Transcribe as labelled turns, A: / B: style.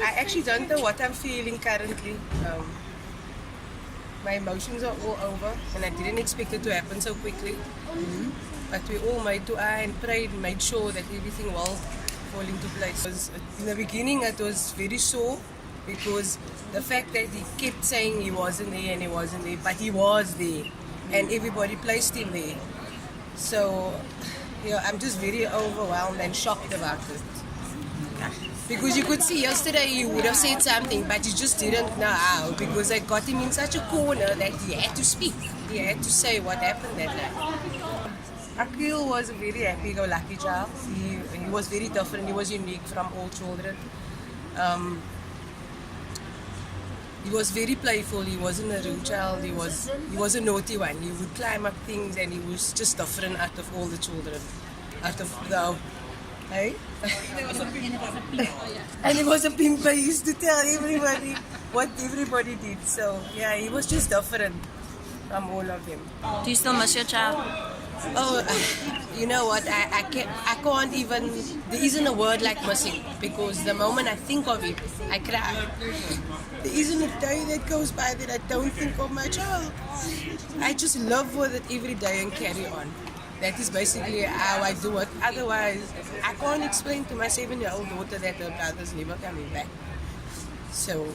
A: I actually don't know what I'm feeling currently. My emotions are all over, and I didn't expect it to happen so quickly. But we all made dua and prayed and made sure that everything will fall into place. In the beginning, it was very sore because the fact that he kept saying he wasn't there and he wasn't there, but he was there, and everybody placed him there. So, I'm just very overwhelmed and shocked about it. Because you could see yesterday he would have said something, but he just didn't know how because I got him in such a corner that he had to speak. He had to say what happened that day. Akil was a very happy-go-lucky child. He was very different. He was unique from all children. He was very playful. He wasn't a rude child. He was a naughty one. He would climb up things, and he was just different out of all the children. Out of the Hey? And it was a pimp. He used to tell everybody what everybody did. So, yeah, he was just different from all of them.
B: Do you still miss your child?
A: Oh, you know what? I can't even. There isn't a word like missing because the moment I think of it, I cry. There isn't a day that goes by that I don't think of my child. I just live with it every day and carry on. That is basically how I do it. Otherwise, I can't explain to my 7-year-old daughter that her brother's never coming back. So